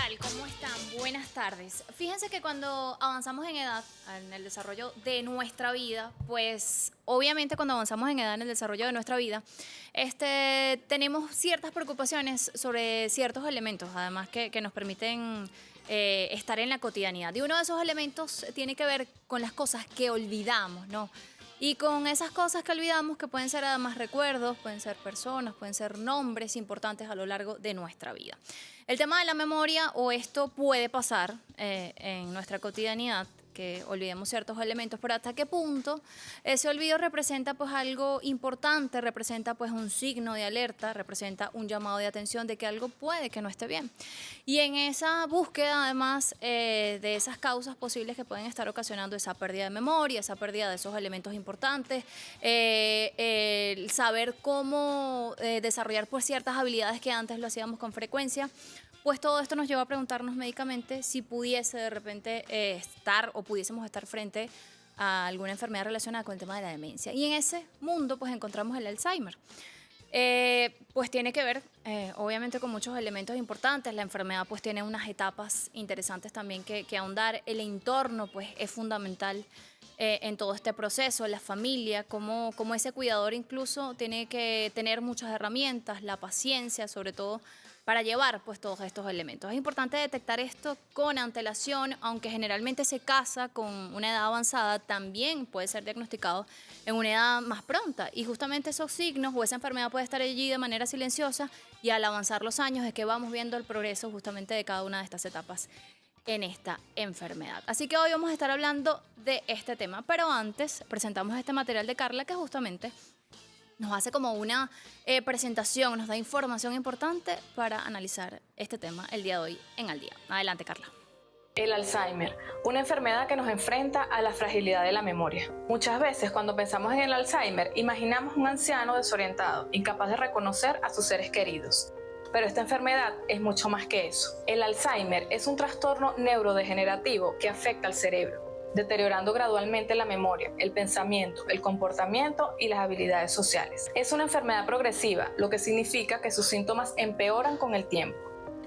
tal? ¿Cómo están? Buenas tardes. Fíjense que cuando avanzamos en edad, en el desarrollo de nuestra vida, pues obviamente cuando avanzamos en edad en el desarrollo de nuestra vida, tenemos ciertas preocupaciones sobre ciertos elementos, además que nos permiten estar en la cotidianidad. Y uno de esos elementos tiene que ver con las cosas que olvidamos, ¿no? Y con esas cosas que olvidamos, que pueden ser además recuerdos, pueden ser personas, pueden ser nombres importantes a lo largo de nuestra vida. El tema de la memoria, o esto puede pasar en nuestra cotidianidad, que olvidemos ciertos elementos, pero hasta qué punto ese olvido representa pues algo importante, representa pues un signo de alerta, representa un llamado de atención de que algo puede que no esté bien. Y en esa búsqueda además de esas causas posibles que pueden estar ocasionando esa pérdida de memoria, esa pérdida de esos elementos importantes, el saber cómo desarrollar pues ciertas habilidades que antes lo hacíamos con frecuencia, pues todo esto nos lleva a preguntarnos médicamente si pudiese de repente estar o pudiésemos estar frente a alguna enfermedad relacionada con el tema de la demencia. Y en ese mundo pues encontramos el Alzheimer. Pues tiene que ver obviamente con muchos elementos importantes. La enfermedad pues tiene unas etapas interesantes también que ahondar. El entorno pues es fundamental en todo este proceso, la familia, como ese cuidador incluso tiene que tener muchas herramientas, la paciencia sobre todo, para llevar pues todos estos elementos. Es importante detectar esto con antelación, aunque generalmente se casa con una edad avanzada, también puede ser diagnosticado en una edad más pronta. Y justamente esos signos o esa enfermedad puede estar allí de manera silenciosa y al avanzar los años es que vamos viendo el progreso justamente de cada una de estas etapas en esta enfermedad. Así que hoy vamos a estar hablando de este tema, pero antes presentamos este material de Carla que justamente nos hace como una presentación, nos da información importante para analizar este tema el día de hoy en Al Día. Adelante, Carla. El Alzheimer, una enfermedad que nos enfrenta a la fragilidad de la memoria. Muchas veces cuando pensamos en el Alzheimer, imaginamos un anciano desorientado, incapaz de reconocer a sus seres queridos. Pero esta enfermedad es mucho más que eso. El Alzheimer es un trastorno neurodegenerativo que afecta al cerebro, deteriorando gradualmente la memoria, el pensamiento, el comportamiento y las habilidades sociales. Es una enfermedad progresiva, lo que significa que sus síntomas empeoran con el tiempo.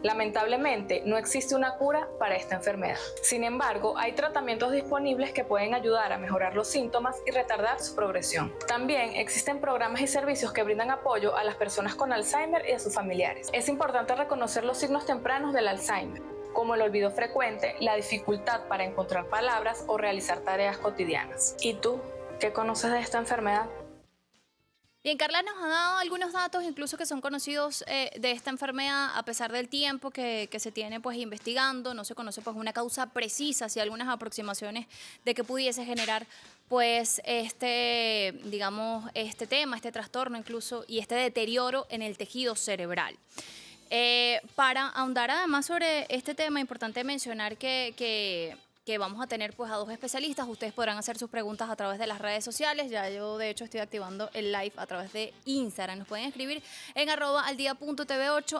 Lamentablemente, no existe una cura para esta enfermedad. Sin embargo, hay tratamientos disponibles que pueden ayudar a mejorar los síntomas y retardar su progresión. También existen programas y servicios que brindan apoyo a las personas con Alzheimer y a sus familiares. Es importante reconocer los signos tempranos del Alzheimer, como el olvido frecuente, la dificultad para encontrar palabras o realizar tareas cotidianas. ¿Y tú, qué conoces de esta enfermedad? Bien, Carla nos ha dado algunos datos incluso que son conocidos de esta enfermedad a pesar del tiempo que se tiene pues investigando, no se conoce pues una causa precisa, si algunas aproximaciones de que pudiese generar pues digamos, este tema, este trastorno incluso y este deterioro en el tejido cerebral. Para ahondar además sobre este tema, importante mencionar que vamos a tener pues a dos especialistas. Ustedes podrán hacer sus preguntas a través de las redes sociales. Ya yo de hecho estoy activando el live a través de Instagram. Nos pueden escribir en @aldia.tv8,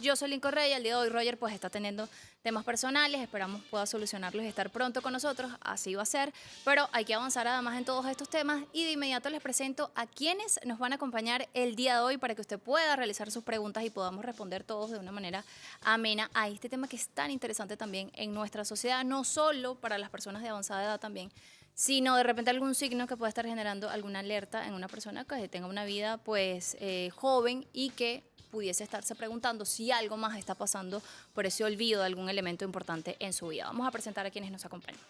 @Jocelyn Correa. El día de hoy Roger pues está teniendo temas personales, esperamos pueda solucionarlos y estar pronto con nosotros, así va a ser, pero hay que avanzar además en todos estos temas y de inmediato les presento a quienes nos van a acompañar el día de hoy para que usted pueda realizar sus preguntas y podamos responder todos de una manera amena a este tema que es tan interesante también en nuestra sociedad, no solo para las personas de avanzada edad también, sino de repente algún signo que pueda estar generando alguna alerta en una persona que tenga una vida pues joven y que pudiese estarse preguntando si algo más está pasando por ese olvido de algún elemento importante en su vida. Vamos a presentar a quienes nos acompañan.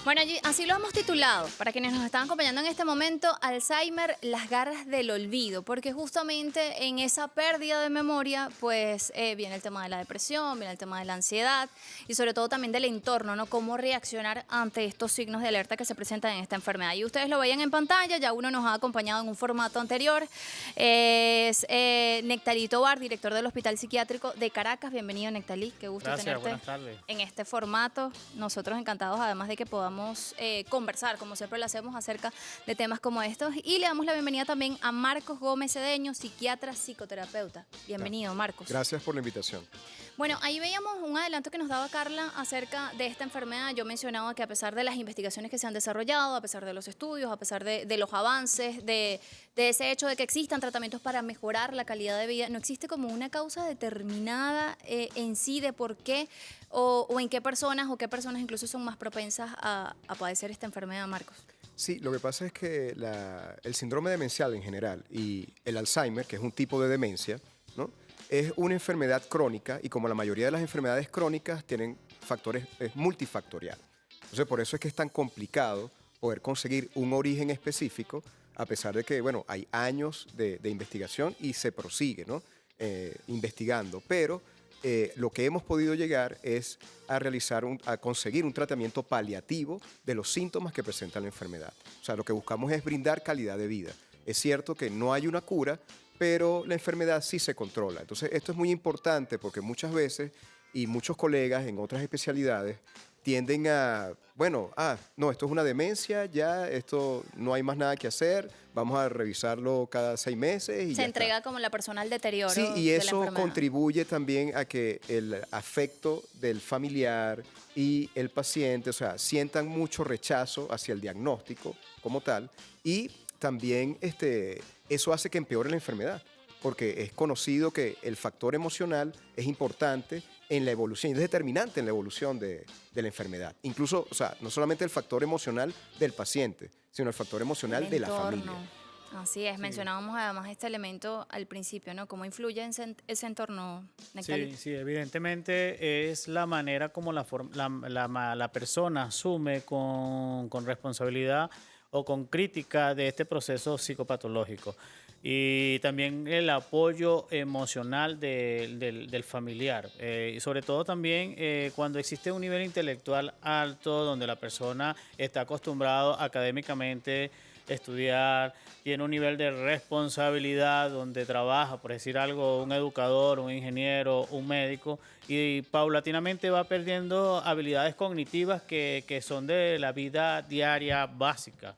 Bueno, así lo hemos titulado, para quienes nos están acompañando en este momento, Alzheimer, las garras del olvido, porque justamente en esa pérdida de memoria, pues viene el tema de la depresión, viene el tema de la ansiedad y sobre todo también del entorno, ¿no? Cómo reaccionar ante estos signos de alerta que se presentan en esta enfermedad. Y ustedes lo veían en pantalla, ya uno nos ha acompañado en un formato anterior, es Nectalí Tobar, director del Hospital Psiquiátrico de Caracas. Bienvenido, Nectalí, qué gusto Gracias, tenerte buenas tardes. en este formato. Nosotros encantados, además de que podamos podamos conversar, como siempre lo hacemos, acerca de temas como estos. Y le damos la bienvenida también a Marcos Gómez Cedeño, psiquiatra, psicoterapeuta. Bienvenido, Marcos. Gracias por la invitación. Bueno, ahí veíamos un adelanto que nos daba Carla acerca de esta enfermedad. Yo mencionaba que a pesar de las investigaciones que se han desarrollado, a pesar de los estudios, a pesar de los avances, de ese hecho de que existan tratamientos para mejorar la calidad de vida, no existe como una causa determinada en sí de por qué o en qué personas o qué personas incluso son más propensas a padecer esta enfermedad, Marcos. Sí, lo que pasa es que el síndrome demencial en general y el Alzheimer, que es un tipo de demencia, ¿no?, es una enfermedad crónica y como la mayoría de las enfermedades crónicas tienen factores, es multifactorial. Entonces, por eso es que es tan complicado poder conseguir un origen específico, a pesar de que, bueno, hay años de investigación y se prosigue, ¿no?, investigando. Pero lo que hemos podido llegar es a conseguir un tratamiento paliativo de los síntomas que presenta la enfermedad. O sea, lo que buscamos es brindar calidad de vida. Es cierto que no hay una cura, pero la enfermedad sí se controla. Entonces, esto es muy importante porque muchas veces, y muchos colegas en otras especialidades, tienden a, bueno, no, esto es una demencia, ya, esto no hay más nada que hacer, vamos a revisarlo cada 6 meses y se ya entrega está. como la persona al deterioro. Sí, y de la eso enfermedad. contribuye también a que el afecto del familiar y el paciente, o sea, sientan mucho rechazo hacia el diagnóstico como tal, y también eso hace que empeore la enfermedad, porque es conocido que el factor emocional es importante en la evolución, es determinante en la evolución de la enfermedad. Incluso, o sea, no solamente el factor emocional del paciente, sino el factor emocional de la familia. Así es, mencionábamos además este elemento al principio, ¿no? ¿Cómo influye en ese entorno, Nectalí? Sí, evidentemente es la manera como la persona asume con responsabilidad o con crítica de este proceso psicopatológico. Y también el apoyo emocional del familiar. Y sobre todo también cuando existe un nivel intelectual alto, donde la persona está acostumbrado académicamente a estudiar, tiene un nivel de responsabilidad donde trabaja, por decir algo, un educador, un ingeniero, un médico, y paulatinamente va perdiendo habilidades cognitivas que son de la vida diaria básica.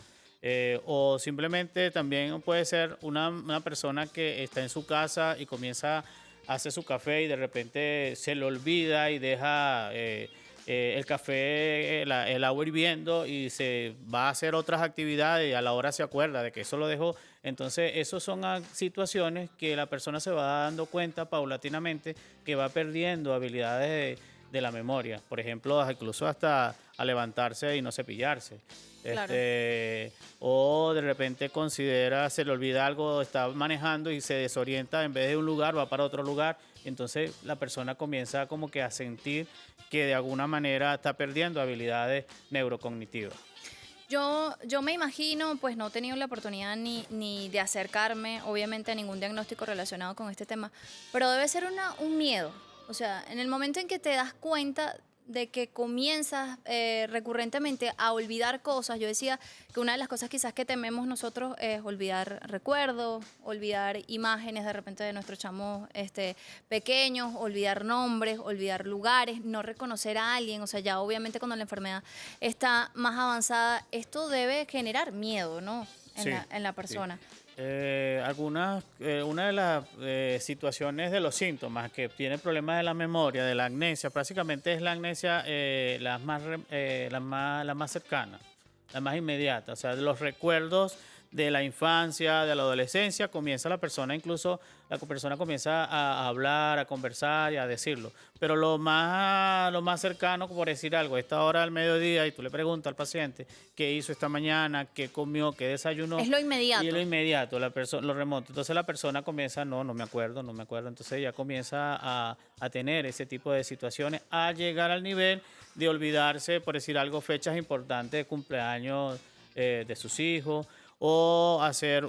O simplemente también puede ser una persona que está en su casa y comienza a hacer su café y de repente se le olvida y deja el café, el agua hirviendo y se va a hacer otras actividades y a la hora se acuerda de que eso lo dejó. Entonces, esas son situaciones que la persona se va dando cuenta paulatinamente que va perdiendo habilidades de la memoria. Por ejemplo, incluso hasta a levantarse y no cepillarse. Claro. O de repente se le olvida algo, está manejando y se desorienta, en vez de un lugar va para otro lugar. Entonces la persona comienza como que a sentir que de alguna manera está perdiendo habilidades neurocognitivas. Yo me imagino, pues no he tenido la oportunidad ni de acercarme, obviamente, a ningún diagnóstico relacionado con este tema, pero debe ser un miedo. O sea, en el momento en que te das cuenta de que comienzas recurrentemente a olvidar cosas. Yo decía que una de las cosas quizás que tememos nosotros es olvidar recuerdos, olvidar imágenes de repente de nuestros chamos pequeños, olvidar nombres, olvidar lugares, no reconocer a alguien. O sea, ya obviamente cuando la enfermedad está más avanzada, esto debe generar miedo, ¿no? En la persona. Sí. Una de las situaciones de los síntomas que tiene problemas de la memoria, de la amnesia, prácticamente es la amnesia la más cercana, la más inmediata, o sea, de los recuerdos de la infancia, de la adolescencia, la persona comienza a hablar, a conversar y a decirlo. Pero lo más cercano, por decir algo, a esta hora del mediodía, y tú le preguntas al paciente qué hizo esta mañana, qué comió, qué desayunó. Es lo inmediato. Y es lo inmediato, lo remoto. Entonces la persona comienza, no me acuerdo. Entonces ya comienza a tener ese tipo de situaciones, a llegar al nivel de olvidarse, por decir algo, fechas importantes de cumpleaños de sus hijos, o hacer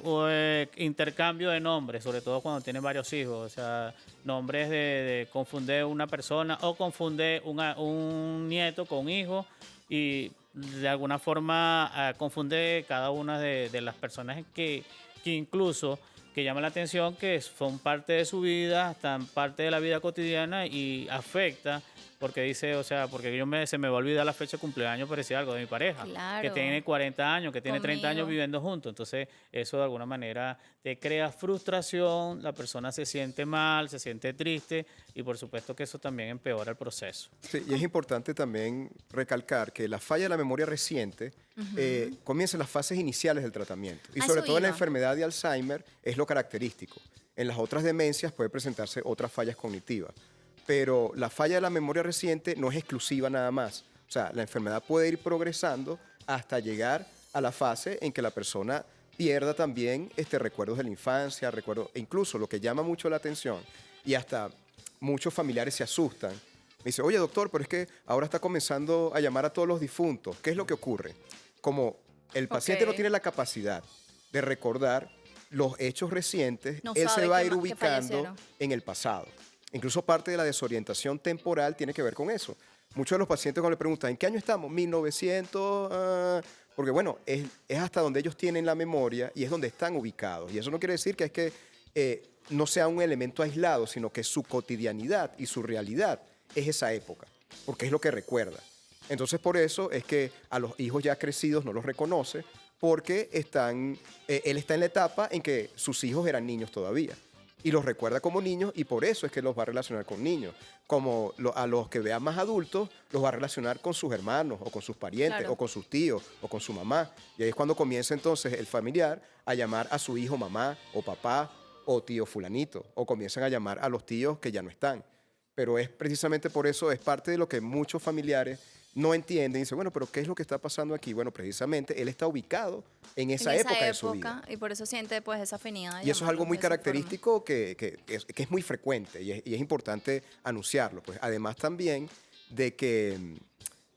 intercambio de nombres, sobre todo cuando tienen varios hijos, o sea, nombres de confunde una persona o confunde un nieto con un hijo y de alguna forma confunde cada una de las personas que incluso que llaman la atención, que son parte de su vida, están parte de la vida cotidiana y afecta porque dice, o sea, porque se me va a olvidar la fecha de cumpleaños, parecía algo de mi pareja, que Claro. tiene 40 años, que tiene 30 años Conmigo. viviendo juntos. Entonces, eso de alguna manera te crea frustración, la persona se siente mal, se siente triste y por supuesto que eso también empeora el proceso. Sí, y es importante también recalcar que la falla de la memoria reciente comienza en las fases iniciales del tratamiento. Y A sobre eso todo en la iba. enfermedad de Alzheimer es lo característico. En las otras demencias puede presentarse otras fallas cognitivas. Pero la falla de la memoria reciente no es exclusiva nada más. O sea, la enfermedad puede ir progresando hasta llegar a la fase en que la persona pierda también recuerdos de la infancia, recuerdos, e incluso lo que llama mucho la atención y hasta muchos familiares se asustan. Me dice, oye doctor, pero es que ahora está comenzando a llamar a todos los difuntos. ¿Qué es lo que ocurre? Como el paciente no Ok. tiene la capacidad de recordar los hechos recientes, No él se sabe va a que ir que ubicando fallecieron. en el pasado. Incluso parte de la desorientación temporal tiene que ver con eso. Muchos de los pacientes cuando le preguntan, ¿en qué año estamos? 1900, porque bueno, es hasta donde ellos tienen la memoria y es donde están ubicados. Y eso no quiere decir que es que no sea un elemento aislado, sino que su cotidianidad y su realidad es esa época, porque es lo que recuerda. Entonces por eso es que a los hijos ya crecidos no los reconoce, porque él está en la etapa en que sus hijos eran niños todavía. Y los recuerda como niños y por eso es que los va a relacionar con niños. Como a los que vean más adultos, los va a relacionar con sus hermanos o con sus parientes Claro. o con sus tíos o con su mamá. Y ahí es cuando comienza entonces el familiar a llamar a su hijo mamá o papá o tío fulanito. O comienzan a llamar a los tíos que ya no están. Pero es precisamente por eso, es parte de lo que muchos familiares no entienden. Y dicen, bueno, pero ¿qué es lo que está pasando aquí? Bueno, precisamente él está ubicado en esa época de su vida. Y por eso siente pues esa afinidad. de Y eso es algo llamarlos muy de esa forma. característico que es muy frecuente y es importante anunciarlo. Pues. Además también de que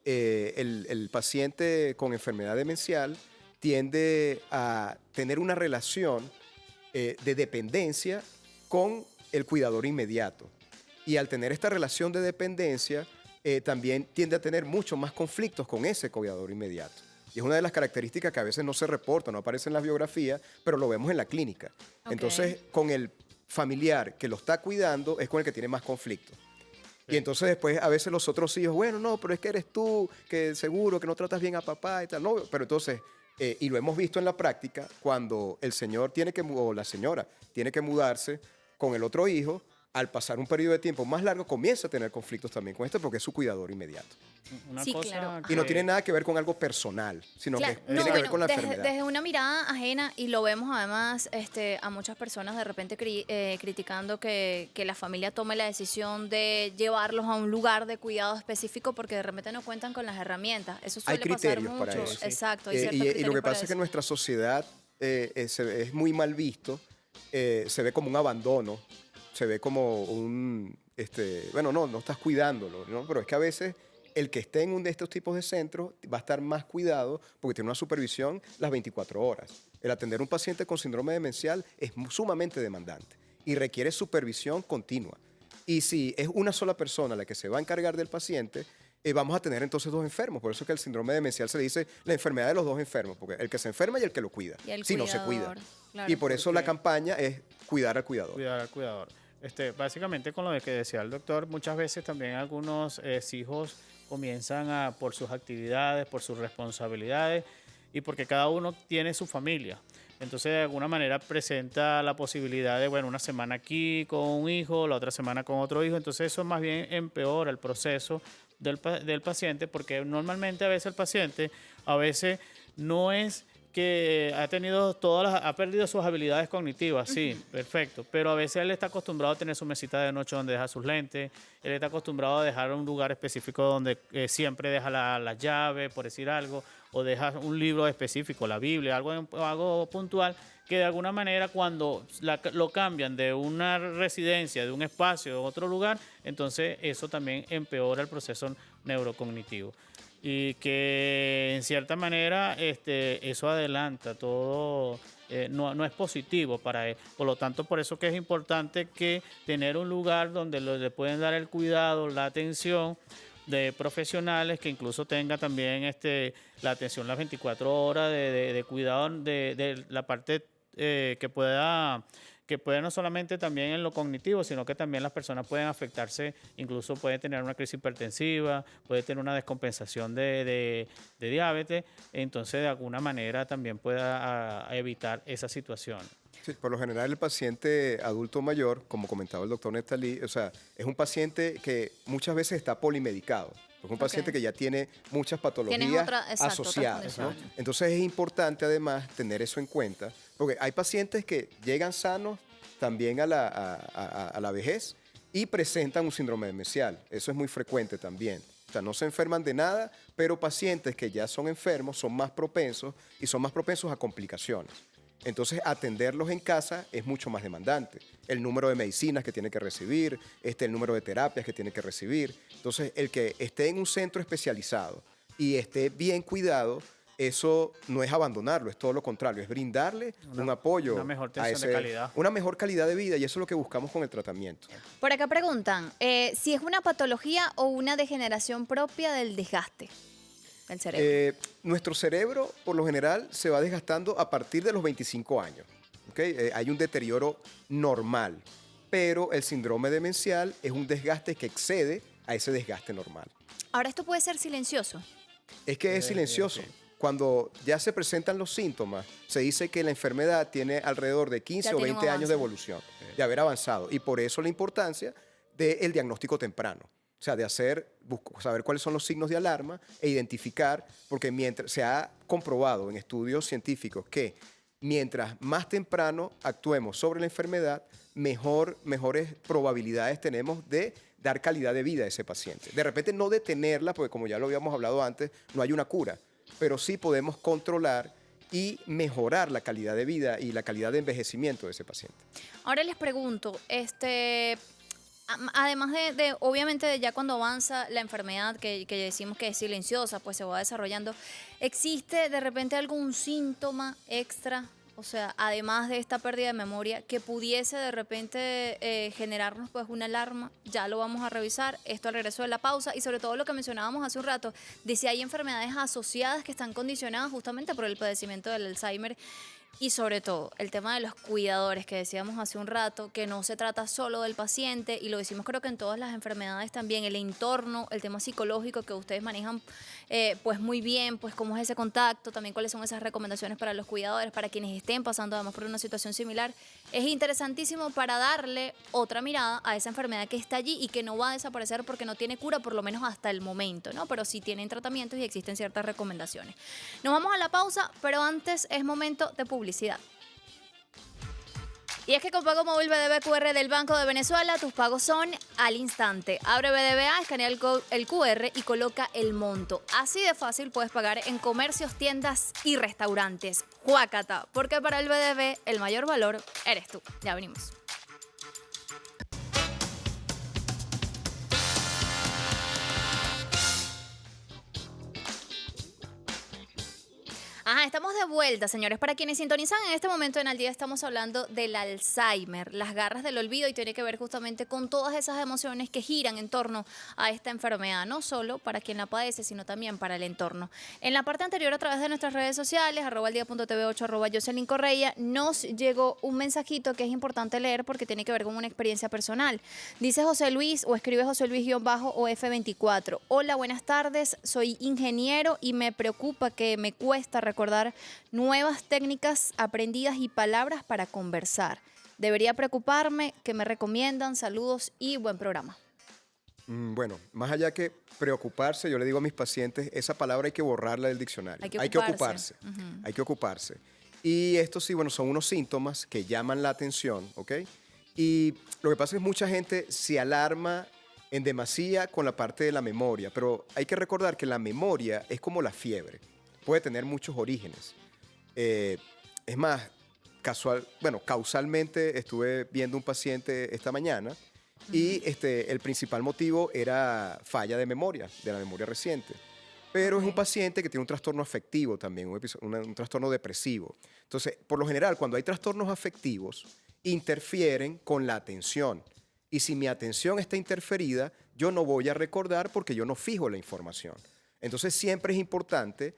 el paciente con enfermedad demencial tiende a tener una relación de dependencia con el cuidador inmediato. Y al tener esta relación de dependencia, también tiende a tener muchos más conflictos con ese cuidador inmediato. Y es una de las características que a veces no se reporta, no aparece en las biografías, pero lo vemos en la clínica. Ok. Entonces, con el familiar que lo está cuidando es con el que tiene más conflictos. Y entonces después a veces los otros hijos, bueno, no, pero es que eres tú, que seguro que no tratas bien a papá y tal. No, pero entonces, y lo hemos visto en la práctica, cuando el señor o la señora tiene que mudarse con el otro hijo, al pasar un periodo de tiempo más largo, comienza a tener conflictos también con porque es su cuidador inmediato. Una Sí, cosa claro. Y no que- tiene nada que ver con algo personal, sino Claro, que no, tiene que ver bueno, con la desde, enfermedad. desde una mirada ajena, y lo vemos además a muchas personas de repente criticando que la familia tome la decisión de llevarlos a un lugar de cuidado específico porque de repente no cuentan con las herramientas. Eso Hay suele pasar criterios para mucho. eso. Exacto, hay Y ciertos lo que criterios para pasa es que en eso. nuestra sociedad es muy mal visto, se ve como un abandono, se ve como bueno, no estás cuidándolo, ¿no? Pero es que a veces el que esté en uno de estos tipos de centros va a estar más cuidado porque tiene una supervisión las 24 horas. El atender a un paciente con síndrome demencial es sumamente demandante y requiere supervisión continua. Y si es una sola persona la que se va a encargar del paciente, vamos a tener entonces dos enfermos. Por eso es que el síndrome demencial se le dice la enfermedad de los dos enfermos, porque el que se enferma y el que lo cuida, Y el si no se cuida. cuidador, claro. Y por eso la Porque- campaña es cuidar al cuidador. Cuidar al cuidador. Básicamente con lo de que decía el doctor, muchas veces también algunos hijos comienzan por sus actividades, por sus responsabilidades y porque cada uno tiene su familia. Entonces de alguna manera presenta la posibilidad de, bueno, una semana aquí con un hijo, la otra semana con otro hijo. Entonces eso más bien empeora el proceso del paciente porque normalmente a veces el paciente no es que ha perdido sus habilidades cognitivas, sí, perfecto, pero a veces él está acostumbrado a tener su mesita de noche donde deja sus lentes, él está acostumbrado a dejar un lugar específico donde siempre deja la llave, por decir algo, o deja un libro específico, la Biblia, algo puntual, que de alguna manera cuando lo cambian de una residencia, de un espacio, a otro lugar, entonces eso también empeora el proceso neurocognitivo. Y que en cierta manera eso adelanta todo, no es positivo para él. Por lo tanto, por eso que es importante que tener un lugar donde le pueden dar el cuidado, la atención de profesionales que incluso tenga también la atención las 24 horas de cuidado de la parte que que puede no solamente también en lo cognitivo, sino que también las personas pueden afectarse, incluso puede tener una crisis hipertensiva, puede tener una descompensación de diabetes, entonces de alguna manera también pueda evitar esa situación. Sí, por lo general el paciente adulto mayor, como comentaba el doctor Nestalí, o sea, es un paciente que muchas veces está polimedicado. Es un paciente que ya tiene muchas patologías asociadas, ¿no? Entonces es importante además tener eso en cuenta, porque hay pacientes que llegan sanos también a la vejez y presentan un síndrome demencial. Eso es muy frecuente también. O sea, no se enferman de nada, pero pacientes que ya son enfermos son más propensos y son más propensos a complicaciones. Entonces, atenderlos en casa es mucho más demandante. El número de medicinas que tiene que recibir, el número de terapias que tiene que recibir. Entonces, el que esté en un centro especializado y esté bien cuidado, eso no es abandonarlo, es todo lo contrario, es brindarle un apoyo. Una mejor atención de calidad. Una mejor calidad de vida, y eso es lo que buscamos con el tratamiento. Por acá preguntan si es una patología o una degeneración propia del desgaste del cerebro. Nuestro cerebro, por lo general, se va desgastando a partir de los 25 años. ¿Okay? Hay un deterioro normal, pero el síndrome demencial es un desgaste que excede a ese desgaste normal. Ahora, esto puede ser silencioso. Es que es silencioso. Cuando ya se presentan los síntomas, se dice que la enfermedad tiene alrededor de 15 o 20 años de evolución, de haber avanzado. Y por eso la importancia del diagnóstico temprano. O sea, de saber cuáles son los signos de alarma e identificar, porque mientras se ha comprobado en estudios científicos que mientras más temprano actuemos sobre la enfermedad, mejores probabilidades tenemos de dar calidad de vida a ese paciente. De repente no detenerla, porque como ya lo habíamos hablado antes, no hay una cura, pero sí podemos controlar y mejorar la calidad de vida y la calidad de envejecimiento de ese paciente. Ahora les pregunto, además de obviamente ya cuando avanza la enfermedad, que decimos que es silenciosa, pues se va desarrollando, ¿existe de repente algún síntoma extra? O sea, además de esta pérdida de memoria, que pudiese de repente generarnos pues una alarma. Ya lo vamos a revisar, esto al regreso de la pausa, y sobre todo lo que mencionábamos hace un rato, de si hay enfermedades asociadas que están condicionadas justamente por el padecimiento del Alzheimer. Y sobre todo, el tema de los cuidadores que decíamos hace un rato, que no se trata solo del paciente, y lo decimos creo que en todas las enfermedades también, el entorno, el tema psicológico que ustedes manejan pues muy bien, pues cómo es ese contacto, también cuáles son esas recomendaciones para los cuidadores, para quienes estén pasando además por una situación similar. Es interesantísimo para darle otra mirada a esa enfermedad que está allí y que no va a desaparecer porque no tiene cura, por lo menos hasta el momento, ¿no? Pero sí tienen tratamientos y existen ciertas recomendaciones. Nos vamos a la pausa, pero antes es momento de publicidad. Y es que con Pago Móvil BDB QR del Banco de Venezuela, tus pagos son al instante. Abre BDVA, escanea el QR y coloca el monto. Así de fácil puedes pagar en comercios, tiendas y restaurantes. Juácata, porque para el BDB el mayor valor eres tú. Ya venimos. Ajá, estamos de vuelta, señores. Para quienes sintonizan en este momento en Al Día, estamos hablando del Alzheimer, las garras del olvido, y tiene que ver justamente con todas esas emociones que giran en torno a esta enfermedad, no solo para quien la padece, sino también para el entorno. En la parte anterior, a través de nuestras redes sociales, @aldia.tv8, @Jocelyn Correia, nos llegó un mensajito que es importante leer porque tiene que ver con una experiencia personal. Dice José Luis, o escribe José Luis-OF24. Hola, buenas tardes, soy ingeniero y me preocupa que me cuesta recordar nuevas técnicas aprendidas y palabras para conversar. Debería preocuparme. ¿Qué me recomiendan? Saludos y buen programa. Bueno, más allá que preocuparse, yo le digo a mis pacientes, esa palabra hay que borrarla del diccionario. Hay que ocuparse. Hay que ocuparse. Y esto sí, bueno, son unos síntomas que llaman la atención, ¿ok? Y lo que pasa es que mucha gente se alarma en demasía con la parte de la memoria, pero hay que recordar que la memoria es como la fiebre. Puede tener muchos orígenes. Es más, causalmente estuve viendo un paciente esta mañana y el principal motivo era falla de memoria, de la memoria reciente. Pero es un paciente que tiene un trastorno afectivo también, un trastorno depresivo. Entonces, por lo general, cuando hay trastornos afectivos, interfieren con la atención. Y si mi atención está interferida, yo no voy a recordar porque yo no fijo la información. Entonces, siempre es importante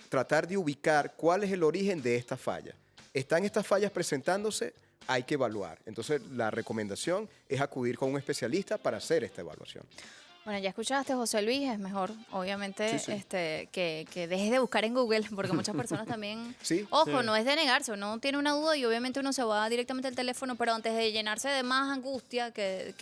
tratar de ubicar cuál es el origen de esta falla. ¿Están estas fallas presentándose hay que evaluar. Entonces, la recomendación es acudir con un especialista para hacer esta evaluación. Bueno, ya escuchaste, José Luis, es mejor, obviamente, Sí, sí. Que dejes de buscar en Google, porque muchas personas también... Sí. Ojo, Sí. no es de negarse, uno tiene una duda y obviamente uno se va directamente al teléfono, pero antes de llenarse de más angustia, que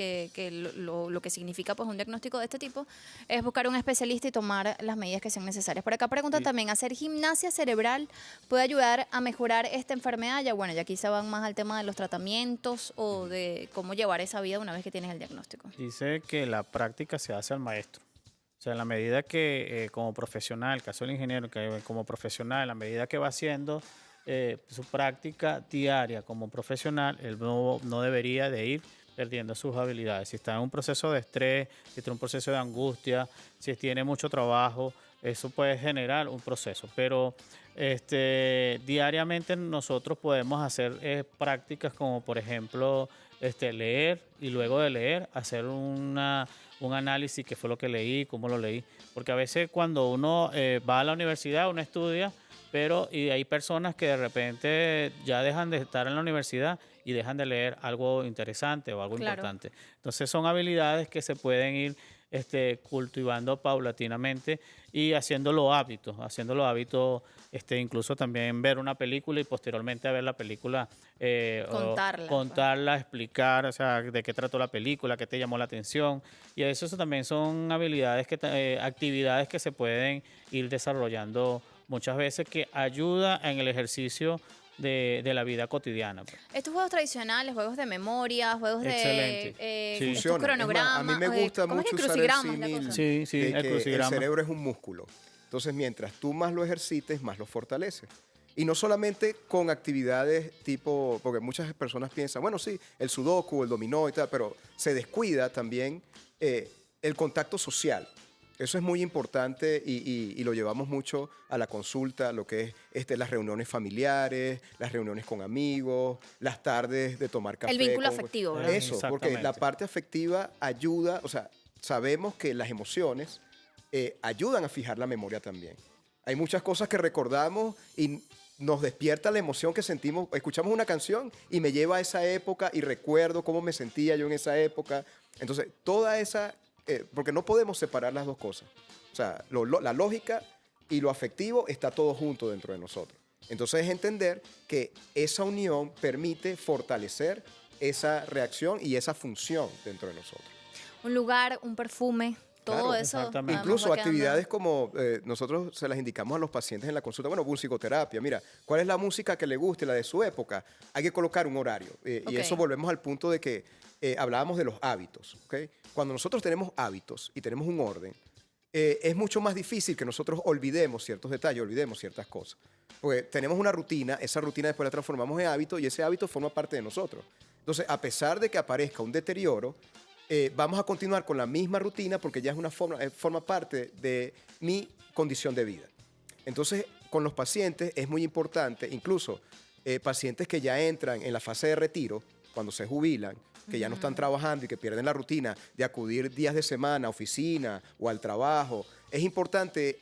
lo que significa pues un diagnóstico de este tipo, es buscar un especialista y tomar las medidas que sean necesarias. Por acá preguntan también, ¿hacer gimnasia cerebral puede ayudar a mejorar esta enfermedad? Ya bueno, ya aquí se van más al tema de los tratamientos o de cómo llevar esa vida una vez que tienes el diagnóstico. Dice que la práctica se hace al maestro. O sea, en la medida que como profesional, el caso del ingeniero, que como profesional, en la medida que va haciendo su práctica diaria como profesional, él no debería de ir perdiendo sus habilidades. Si está en un proceso de estrés, si está en un proceso de angustia, si tiene mucho trabajo, eso puede generar un proceso. Pero diariamente nosotros podemos hacer prácticas como, por ejemplo, leer y luego de leer hacer un análisis, qué fue lo que leí, cómo lo leí. Porque a veces cuando uno va a la universidad, uno estudia, y hay personas que de repente ya dejan de estar en la universidad y dejan de leer algo interesante o algo Claro. importante. Entonces son habilidades que se pueden ir cultivando paulatinamente y haciéndolo hábitos, incluso también ver una película y posteriormente a ver la película contarla, explicar, o sea, de qué trató la película, qué te llamó la atención, y eso también son habilidades actividades que se pueden ir desarrollando muchas veces, que ayuda en el ejercicio de la vida cotidiana. Estos juegos tradicionales, juegos de memoria, juegos Excelente. de Sí. estos Funciona. Es más, cronogramas. a mí me gusta ¿cómo es que mucho usar el crucigramas es la símil cosa? Sí, de el que el crucigrama. cerebro es un músculo. Entonces, mientras tú más lo ejercites, más lo fortaleces. Y no solamente con actividades tipo, porque muchas personas piensan, bueno, sí, el sudoku, el dominó y tal, pero se descuida también el contacto social. Eso es muy importante y lo llevamos mucho a la consulta, lo que es las reuniones familiares, las reuniones con amigos, las tardes de tomar café. El vínculo afectivo, ¿verdad? Eso, porque la Exactamente. parte afectiva ayuda, o sea, sabemos que las emociones ayudan a fijar la memoria también. Hay muchas cosas que recordamos y nos despierta la emoción que sentimos. Escuchamos una canción y me lleva a esa época y recuerdo cómo me sentía yo en esa época. Entonces, toda esa... porque no podemos separar las dos cosas. O sea, la lógica y lo afectivo está todo junto dentro de nosotros. Entonces, es entender que esa unión permite fortalecer esa reacción y esa función dentro de nosotros. Un lugar, un perfume, todo Claro, eso. exactamente. además Incluso va quedando- actividades como nosotros se las indicamos a los pacientes en la consulta, bueno, musicoterapia, mira, ¿cuál es la música que le guste, la de su época? Hay que colocar un horario. Ok. Y eso volvemos al punto de que hablábamos de los hábitos. ¿Ok? Cuando nosotros tenemos hábitos y tenemos un orden, es mucho más difícil que nosotros olvidemos ciertos detalles, olvidemos ciertas cosas. Porque tenemos una rutina, esa rutina después la transformamos en hábito y ese hábito forma parte de nosotros. Entonces, a pesar de que aparezca un deterioro, vamos a continuar con la misma rutina porque ya es forma parte de mi condición de vida. Entonces, con los pacientes es muy importante, incluso pacientes que ya entran en la fase de retiro, cuando se jubilan, que ya no están trabajando y que pierden la rutina de acudir días de semana a oficina o al trabajo, es importante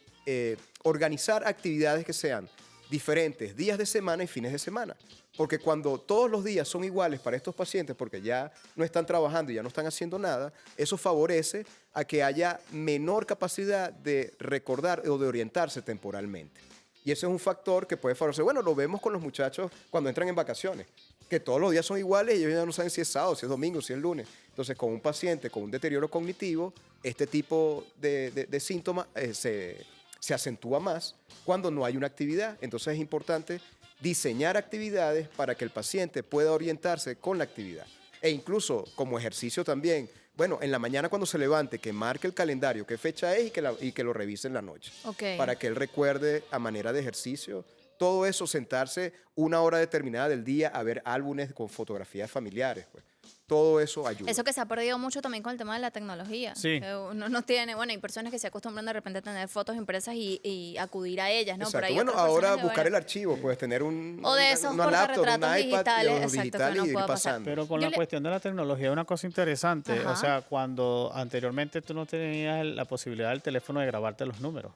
organizar actividades que sean diferentes días de semana y fines de semana. Porque cuando todos los días son iguales para estos pacientes, porque ya no están trabajando y ya no están haciendo nada, eso favorece a que haya menor capacidad de recordar o de orientarse temporalmente. Y ese es un factor que puede favorecer. Bueno, lo vemos con los muchachos cuando entran en vacaciones, que todos los días son iguales y ellos ya no saben si es sábado, si es domingo, si es lunes. Entonces, con un paciente con un deterioro cognitivo, este tipo de síntomas se acentúa más cuando no hay una actividad. Entonces, es importante diseñar actividades para que el paciente pueda orientarse con la actividad. E incluso como ejercicio también, bueno, en la mañana cuando se levante, que marque el calendario, qué fecha es y que lo revise en la noche. Ok. Para que él recuerde a manera de ejercicio. Todo eso, sentarse una hora determinada del día a ver álbumes con fotografías familiares, pues. Todo eso ayuda. Eso que se ha perdido mucho también con el tema de la tecnología. Sí. Que uno no tiene, bueno, hay personas que se acostumbran de repente a tener fotos impresas y acudir a ellas, ¿no? Exacto. hay Bueno, otras ahora personas que, buscar el bueno, archivo, puedes tener O de esos una laptop, un portarretratos iPad, digitales, o exacto, digital que no y ir pueda pasar. pasando. Pero con Yo la le- cuestión de la tecnología, una cosa interesante, Ajá. o sea, cuando anteriormente tú no tenías la posibilidad del teléfono de grabarte los números.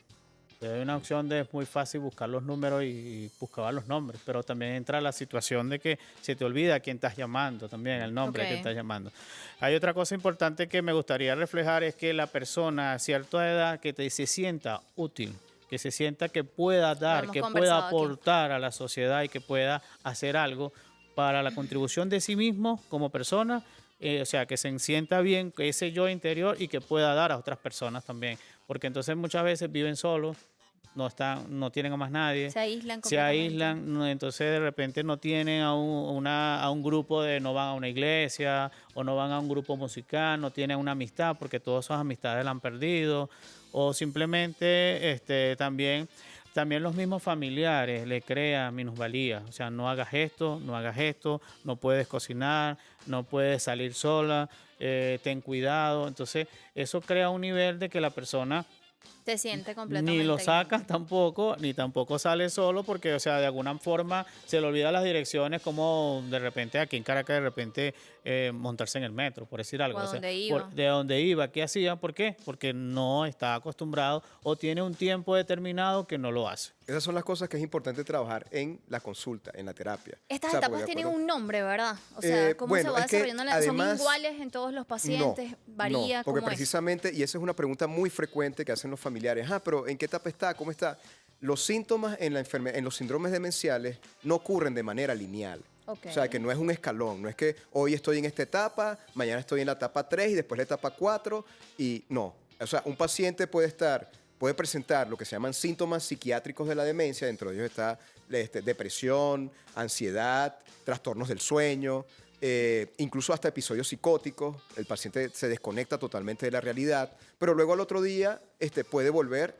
Hay una opción de es muy fácil buscar los números y buscar los nombres, pero también entra la situación de que se te olvida a quién estás llamando, también el nombre Ok. que estás llamando. Hay otra cosa importante que me gustaría reflejar, es que la persona a cierta edad se sienta útil, que se sienta que pueda dar, hemos que pueda conversado aquí. aportar a la sociedad y que pueda hacer algo para la contribución de sí mismo como persona, o sea, que se sienta bien, que ese yo interior y que pueda dar a otras personas también, porque entonces muchas veces viven solos, no tienen a más nadie, Se aíslan se completamente. aíslan, entonces de repente no tienen a un grupo no van a una iglesia o no van a un grupo musical, no tienen una amistad porque todas esas amistades la han perdido, o simplemente también los mismos familiares le crean minusvalía, o sea, no hagas esto, no puedes cocinar, no puedes salir sola, ten cuidado. Entonces eso crea un nivel de que la persona Se siente completamente. ni lo aislado. sacan tampoco, ni tampoco sale solo, porque, o sea, de alguna forma se le olvida las direcciones, como de repente aquí en Caracas, de repente montarse en el metro, por decir algo. O a O sea, dónde iba. de dónde iba, ¿qué hacía? ¿Por qué? Porque no está acostumbrado o tiene un tiempo determinado que no lo hace. Esas son las cosas que es importante trabajar en la consulta, en la terapia. Estas O sea, porque etapas de tienen acuerdo- un nombre, ¿verdad? O sea, ¿cómo bueno, se va es que desarrollando? ¿Son además- iguales en todos los pacientes? ¿Varía? No, porque ¿Cómo es? precisamente, y esa es una pregunta muy frecuente que hacen los familiares, pero ¿en qué etapa está? ¿Cómo está? Los síntomas en los síndromes demenciales no ocurren de manera lineal. Ok. O sea, que no es un escalón, no es que hoy estoy en esta etapa, mañana estoy en la etapa 3 y después la etapa 4 y no. O sea, un paciente puede presentar lo que se llaman síntomas psiquiátricos de la demencia, dentro de ellos está depresión, ansiedad, trastornos del sueño, incluso hasta episodios psicóticos. El paciente se desconecta totalmente de la realidad, pero luego al otro día puede volver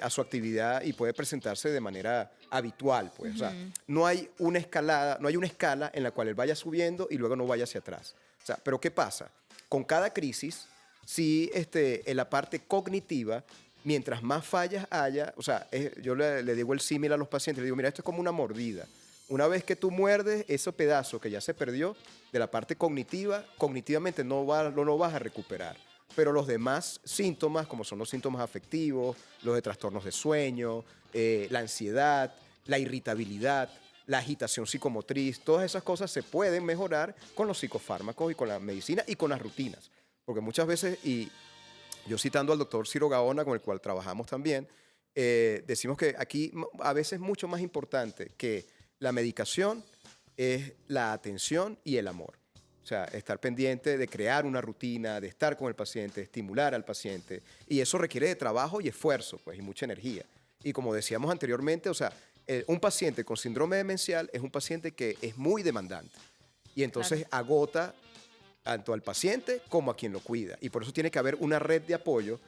a su actividad y puede presentarse de manera habitual, pues. O sea, no hay una escala en la cual él vaya subiendo y luego no vaya hacia atrás. O sea, pero ¿qué pasa? Con cada crisis, sí, en la parte cognitiva, mientras más fallas haya, o sea, yo le digo el símil a los pacientes, le digo, mira, esto es como una mordida. Una vez que tú muerdes ese pedazo que ya se perdió de la parte cognitiva, cognitivamente no lo vas a recuperar. Pero los demás síntomas, como son los síntomas afectivos, los de trastornos de sueño, la ansiedad, la irritabilidad, la agitación psicomotriz, todas esas cosas se pueden mejorar con los psicofármacos y con la medicina y con las rutinas. Porque muchas veces, y yo citando al doctor Ciro Gaona, con el cual trabajamos también, decimos que aquí a veces es mucho más importante que la medicación es la atención y el amor. O sea, estar pendiente de crear una rutina, de estar con el paciente, de estimular al paciente. Y eso requiere de trabajo y esfuerzo, pues, y mucha energía. Y como decíamos anteriormente, o sea, un paciente con síndrome demencial es un paciente que es muy demandante. Y entonces agota tanto al paciente como a quien lo cuida. Y por eso tiene que haber una red de apoyo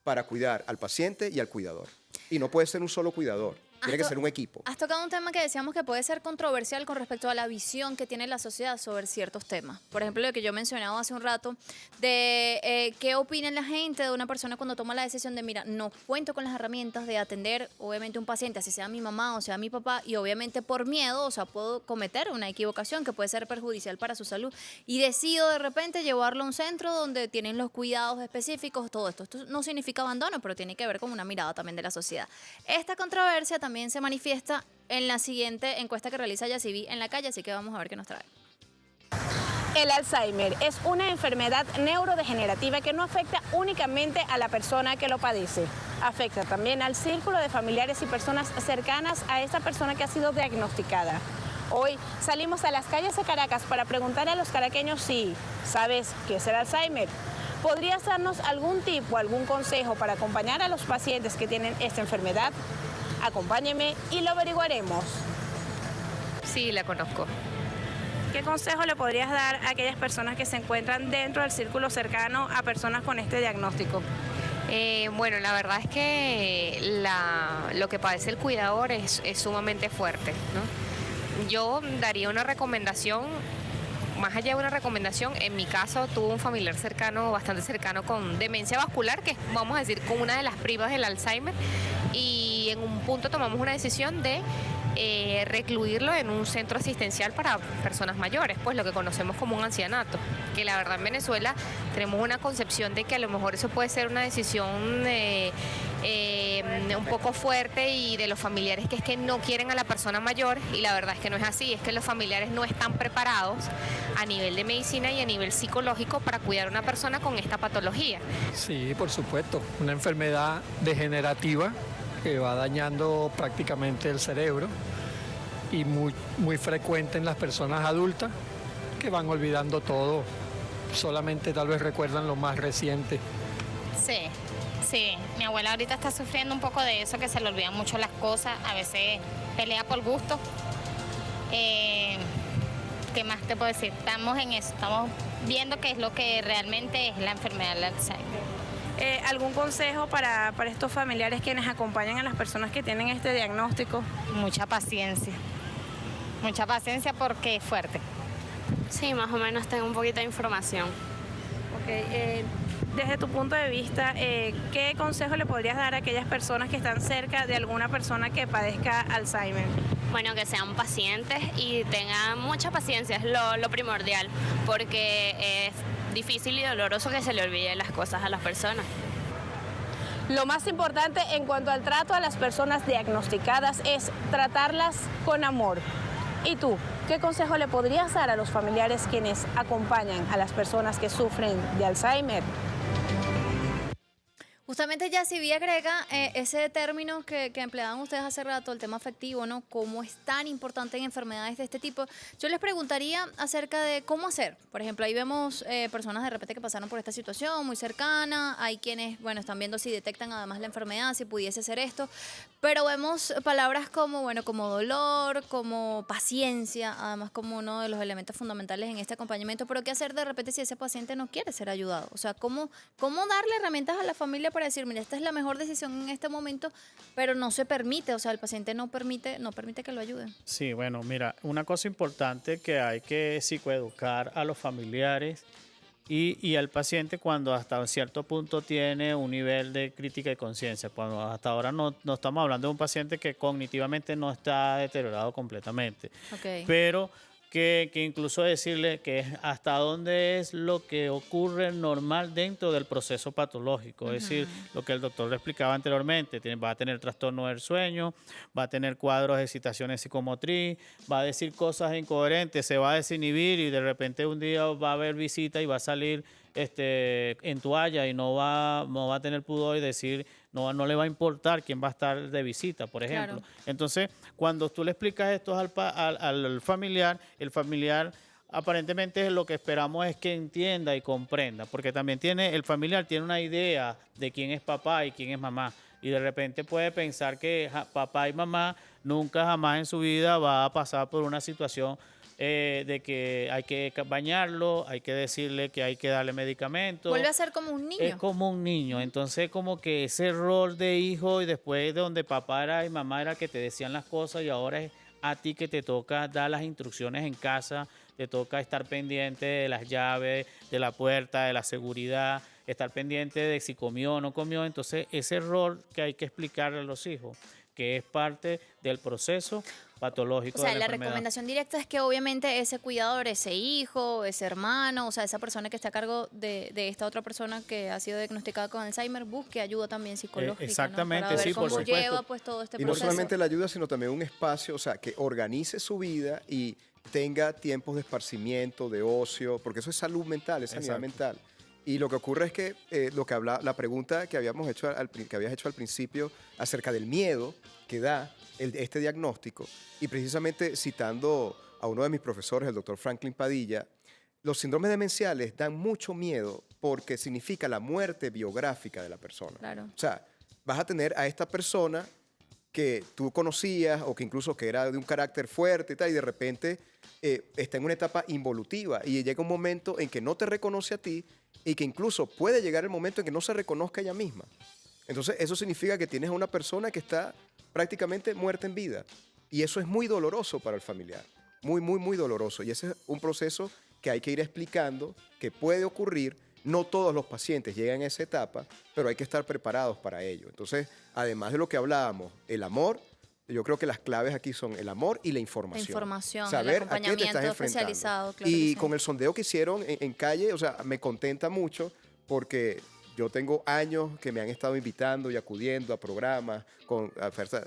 para cuidar al paciente y al cuidador. Y no puede ser un solo cuidador. Tiene que ser un equipo. Has tocado un tema que decíamos que puede ser controversial con respecto a la visión que tiene la sociedad sobre ciertos temas. Por ejemplo, lo que yo mencionaba hace un rato, de qué opina la gente de una persona cuando toma la decisión de, mira, no cuento con las herramientas de atender, obviamente, un paciente, así sea mi mamá o sea mi papá, y obviamente por miedo, o sea, puedo cometer una equivocación que puede ser perjudicial para su salud. Y decido de repente llevarlo a un centro donde tienen los cuidados específicos, todo esto. Esto no significa abandono, pero tiene que ver con una mirada también de la sociedad. Esta controversia también se manifiesta en la siguiente encuesta que realiza Yacibi en la calle, así que vamos a ver qué nos trae. El Alzheimer es una enfermedad neurodegenerativa que no afecta únicamente a la persona que lo padece. Afecta también al círculo de familiares y personas cercanas a esa persona que ha sido diagnosticada. Hoy salimos a las calles de Caracas para preguntar a los caraqueños si sabes qué es el Alzheimer. ¿Podrías darnos algún tip o algún consejo para acompañar a los pacientes que tienen esta enfermedad? Acompáñeme y lo averiguaremos. Sí, la conozco. ¿Qué consejo le podrías dar a aquellas personas que se encuentran dentro del círculo cercano a personas con este diagnóstico? Bueno, la verdad es que lo que padece el cuidador es sumamente fuerte, ¿no? Yo daría una recomendación, más allá de una recomendación, en mi caso tuve un familiar cercano, bastante cercano, con demencia vascular, que es, vamos a decir, con una de las primas del Alzheimer, y y en un punto tomamos una decisión de recluirlo en un centro asistencial para personas mayores, pues lo que conocemos como un ancianato, que la verdad en Venezuela tenemos una concepción de que a lo mejor eso puede ser una decisión un poco fuerte y de los familiares que es que no quieren a la persona mayor, y la verdad es que no es así, es que los familiares no están preparados a nivel de medicina y a nivel psicológico para cuidar a una persona con esta patología. Sí, por supuesto, una enfermedad degenerativa que va dañando prácticamente el cerebro y muy frecuente en las personas adultas que van olvidando todo, solamente tal vez recuerdan lo más reciente. Sí, mi abuela ahorita está sufriendo un poco de eso, que se le olvidan mucho las cosas, a veces pelea por gusto. ¿Qué más te puedo decir? Estamos en eso, estamos viendo qué es lo que realmente es la enfermedad del Alzheimer. ¿Algún consejo para estos familiares quienes acompañan a las personas que tienen este diagnóstico? Mucha paciencia porque es fuerte. Sí, más o menos tengo un poquito de información. Desde tu punto de vista, ¿qué consejo le podrías dar a aquellas personas que están cerca de alguna persona que padezca Alzheimer? Bueno, que sean pacientes y tengan mucha paciencia, es lo primordial, porque es difícil y doloroso que se le olviden las cosas a las personas. Lo más importante en cuanto al trato a las personas diagnosticadas es tratarlas con amor. ¿Y tú, qué consejo le podrías dar a los familiares quienes acompañan a las personas que sufren de Alzheimer? Justamente ya si vi agrega ese término que empleaban ustedes hace rato, el tema afectivo, ¿no? Cómo es tan importante en enfermedades de este tipo. Yo les preguntaría acerca de cómo hacer. Por ejemplo, ahí vemos personas de repente que pasaron por esta situación muy cercana. Hay quienes, bueno, están viendo si detectan además la enfermedad, si pudiese ser esto. Pero vemos palabras como, bueno, como dolor, como paciencia, además como uno de los elementos fundamentales en este acompañamiento. Pero ¿qué hacer de repente si ese paciente no quiere ser ayudado? O sea, ¿cómo darle herramientas a la familia para decir, mira, esta es la mejor decisión en este momento, pero no se permite, o sea, el paciente no permite que lo ayuden? Sí, bueno, mira, una cosa importante que hay que psicoeducar a los familiares y al paciente cuando hasta un cierto punto tiene un nivel de crítica y conciencia. Cuando hasta ahora no estamos hablando de un paciente que cognitivamente no está deteriorado completamente, Okay. pero que incluso decirle que hasta dónde es lo que ocurre normal dentro del proceso patológico. Es decir, lo que el doctor le explicaba anteriormente, va a tener trastorno del sueño, va a tener cuadros de excitaciones psicomotriz, va a decir cosas incoherentes, se va a desinhibir y de repente un día va a haber visita y va a salir en toalla y no va a tener pudor y decir, no le va a importar quién va a estar de visita, por ejemplo. Claro. Entonces, cuando tú le explicas esto al familiar, el familiar aparentemente lo que esperamos es que entienda y comprenda, porque también el familiar tiene una idea de quién es papá y quién es mamá, y de repente puede pensar que papá y mamá nunca jamás en su vida va a pasar por una situación de que hay que bañarlo, hay que decirle que hay que darle medicamentos. Vuelve a ser como un niño. Es como un niño, entonces como que ese rol de hijo y después de donde papá era y mamá era que te decían las cosas y ahora es a ti que te toca dar las instrucciones en casa, te toca estar pendiente de las llaves, de la puerta, de la seguridad, estar pendiente de si comió o no comió. Entonces ese rol que hay que explicarle a los hijos, que es parte del proceso patológico O sea, de la la enfermedad. recomendación directa es que obviamente ese cuidador, ese hijo, ese hermano, o sea, esa persona que está a cargo de esta otra persona que ha sido diagnosticada con Alzheimer, busque ayuda también psicológica, exactamente, ¿no? Para ver sí, por cómo supuesto. lleva pues todo este Y no proceso. solamente la ayuda, sino también un espacio, o sea, que organice su vida y tenga tiempos de esparcimiento, de ocio, porque eso es salud mental, es sanidad Exacto. mental. Y lo que ocurre es que la pregunta que habíamos hecho que habías hecho al principio acerca del miedo que da este diagnóstico, y precisamente citando a uno de mis profesores, el doctor Franklin Padilla, los síndromes demenciales dan mucho miedo porque significa la muerte biográfica de la persona. Claro. O sea, vas a tener a esta persona que tú conocías o que incluso que era de un carácter fuerte y tal, y de repente está en una etapa involutiva y llega un momento en que no te reconoce a ti y que incluso puede llegar el momento en que no se reconozca ella misma. Entonces, eso significa que tienes a una persona que está prácticamente muerta en vida. Y eso es muy doloroso para el familiar. Muy, muy, muy doloroso. Y ese es un proceso que hay que ir explicando, que puede ocurrir, No todos los pacientes llegan a esa etapa, pero hay que estar preparados para ello. Entonces, además de lo que hablábamos, el amor, yo creo que las claves aquí son el amor y la información. La información, Saber el a qué te estás acompañamiento enfrentando. especializado. Claro Y que sí. con el sondeo que hicieron en calle, o sea, me contenta mucho porque yo tengo años que me han estado invitando y acudiendo a programas